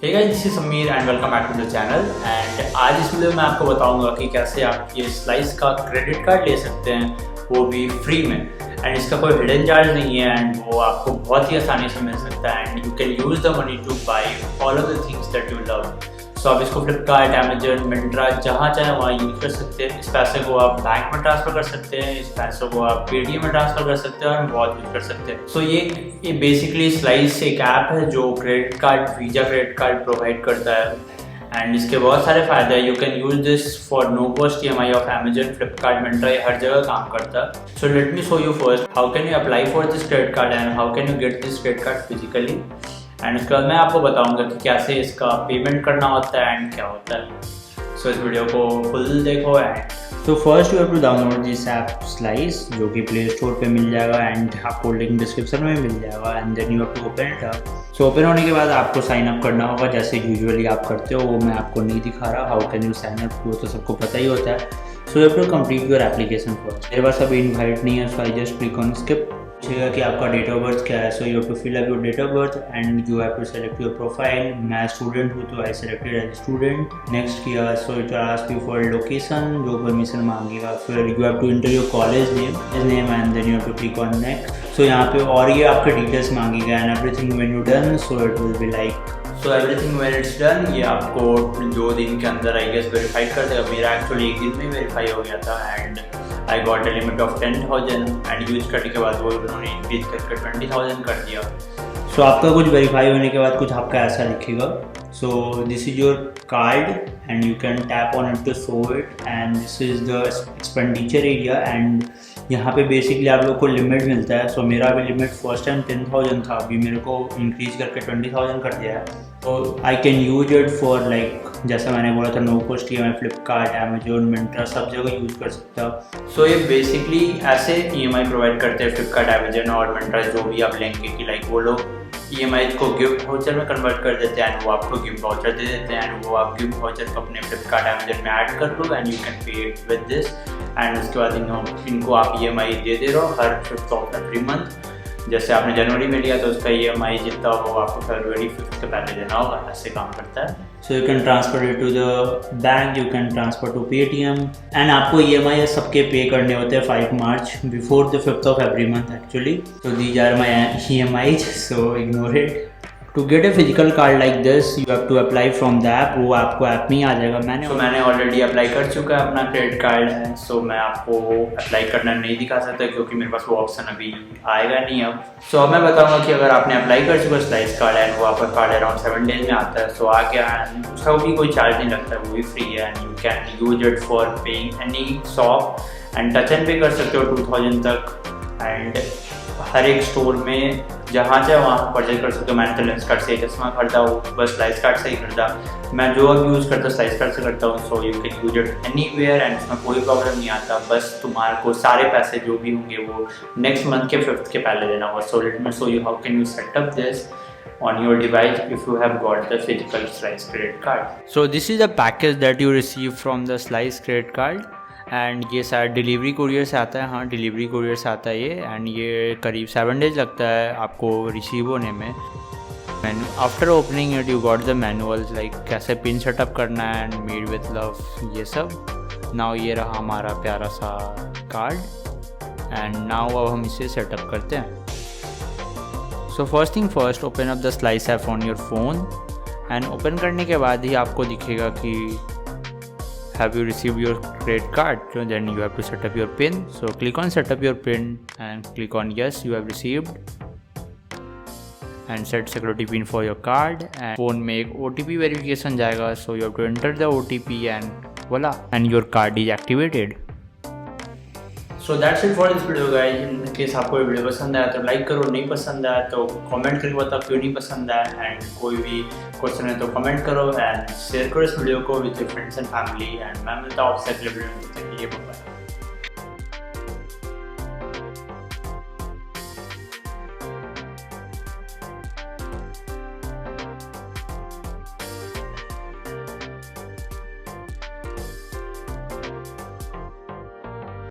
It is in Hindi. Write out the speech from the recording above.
Hey guys, this is Sameer and welcome back to the channel. And आज इस वीडियो में आपको बताऊंगा कि कैसे आप ये स्लाइस का क्रेडिट कार्ड ले सकते हैं, वो भी फ्री में। एंड इसका कोई हिडन चार्ज नहीं है एंड वो आपको बहुत ही आसानी से मिल सकता है। And you can use the money to buy all of the things that you love. So आप इसको फ्लिपकार्ट, अमेजन, मिंत्रा जहाँ चाहे वहाँ यूज़ कर सकते हैं। इस पैसे को आप बैंक में ट्रांसफ़र कर सकते हैं, इस पैसे को आप पेटीएम में ट्रांसफ़र कर सकते हैं और बहुत यूज कर सकते हैं। सो ये बेसिकली स्लाइस एक ऐप है जो credit card, Visa credit card provide करता है। एंड इसके बहुत सारे फ़ायदे हैं। You can use this for no cost EMI of Amazon, Flipkart, Myntra, ये हर जगह काम करता है। So let me show you first how can you apply for this credit card and how can you get this credit card physically. And उसके बाद मैं आपको बताऊंगा कि कैसे इसका पेमेंट करना होता है एंड क्या होता है। सो इस वीडियो को फुल देखो। एंड तो first you have to download this app Slice, जो कि प्ले स्टोर पे मिल जाएगा एंड आपको लिंक डिस्क्रिप्शन में मिल जाएगा। And then you have to open it up. So open होने के बाद आपको साइन अप करना होगा जैसे यूजुअली आप करते हो। वो मैं आपको नहीं दिखा रहा, how can you sign up, वो तो सबको पता ही होता है। So you have to complete your application first. मेरे पास अभी इन्वाइट नहीं है, so I just click on skip. पूछेगा कि आपका डेट ऑफ बर्थ क्या है। So you have to fill up your date of birth and you have to select your profile. मैं स्टूडेंट हूँ तो I selected as student. Next किया, so it will ask you for location, जो परमिशन मांगेगा। फिर you have to enter your college name and then you have to click on next. So यहाँ पे और ये आपके डिटेल्स मांगेगा and everything when you done, so it will be like so everything when it's done. ये आपको 2 दिन के अंदर आई गेस वेरीफाई कर देगा। मेरा एक्चुअली 1 दिन में वेरीफाई हो गया था and I got a limit of 10,000 and use करने के बाद वो उन्होंने इंक्रीज करके 20,000 कर दिया। सो आपका कुछ वेरीफाई होने के बाद कुछ आपका ऐसा लिखेगा। So this is your card and you can tap on it to show it and this is the expenditure area. And यहाँ पे बेसिकली आप लोग को लिमिट मिलता है। सो मेरा भी लिमिट फर्स्ट टाइम 10,000 था, अभी मेरे को इंक्रीज करके 20,000 कर दिया है। तो I can use it for like जैसा मैंने बोला था no cost EMI, Flipkart, Amazon, Myntra सब जगह यूज़ कर सकता हूँ। सो ये बेसिकली ऐसे EMI प्रोवाइड करते हैं फ्लिपकार्ट, अमेजन और मिंत्रा, जो भी आप लेंगे कि लाइक वो लोग EMI को गिफ्ट वाउचर में कन्वर्ट कर देते हैं एंड वो आपको गिफ्ट वाउचर दे देते हैं एंड वो आप गिफ्ट वाउचर को अपने फ्लिपकार्ट, अमेजन में ऐड कर लो and you can pay it with this. And उसके बाद इनको आप EMI दे दे रहो हर 5th ऑफ एवरी मंथ। जैसे आपने जनवरी में लिया तो उसका EMI जितना हो वो आपको फरवरी 5th के पहले देना होगा। ऐसे काम करता है। So you can transfer it to the bank, you can transfer to Paytm and आपको EMI सबके पे करने होते हैं 5 March before the 5th of every month actually. So these are my EMIs, so ignore it. To get a physical card like this you have to apply from the app. वो आपको ऐप में ही आ जाएगा। मैंने ऑलरेडी अप्लाई कर चुका है अपना क्रेडिट कार्ड है। सो मैं आपको अप्लाई करना नहीं दिखा सकता क्योंकि मेरे पास वो ऑप्शन अभी आएगा नहीं अब। सो अब मैं बताऊंगा कि अगर आपने अप्लाई कर चुका स्लाइस कार्ड एंड वो आपका कार्ड अराउंड 7 डेज में आता है। सो आ गया एंड उसका भी कोई चार्ज नहीं लगता है, वो भी फ्री है and you can use it for paying any shop and touch and पे कर सकते हो 2000 तक। एंड हर एक स्टोर में जहाँ चाहे वहाँ परचेज कर सकते हो। मैंने तो लेंस कार्ड से चश्मा खरीदा हूँ, बस स्लाइस कार्ड से ही खरीदा। मैं जो अब यूज़ करता हूँ स्लाइस कार्ड से करता हूँ। सो you can use it anywhere and उसमें कोई प्रॉब्लम नहीं आता। बस तुम्हारे को सारे पैसे जो भी होंगे वो नेक्स्ट मंथ के 5th के पहले देना होगा। सो let me show you how can you set up this on your device if you have got the physical Slice credit card. So this is the package that you receive from the Slice credit card and ये शायद डिलीवरी कुरियर से आता है। हाँ, डिलीवरी कुरियर से आता है ये। एंड ये करीब 7 डेज लगता है आपको रिसीव होने में। And after opening it you got the manuals like कैसे पिन सेटअप करना है एंड मेड विथ लव, ये सब। नाउ ये रहा हमारा प्यारा सा कार्ड एंड नाउ अब हम इसे सेटअप करते हैं। So first thing first, open up the slice app on your phone and open करने के बाद ही आपको दिखेगा कि have you received your credit card. So then you have to set up your pin. So click on set up your pin and click on yes, you have received and set security pin for your card. And phone में एक OTP verification जाएगा. So you have to enter the OTP and voila, and your card is activated. So that's it for this video guys. In case आपको ये वीडियो पसंद आया तो लाइक करो, नहीं पसंद आया तो कमेंट करके बताओ क्यों नहीं पसंद आया। एंड कोई भी क्वेश्चन है तो कमेंट करो एंड शेयर करो इस वीडियो को with your friends and family. And मैं मिलता हूँ आपसे अगले वीडियो में। बाय।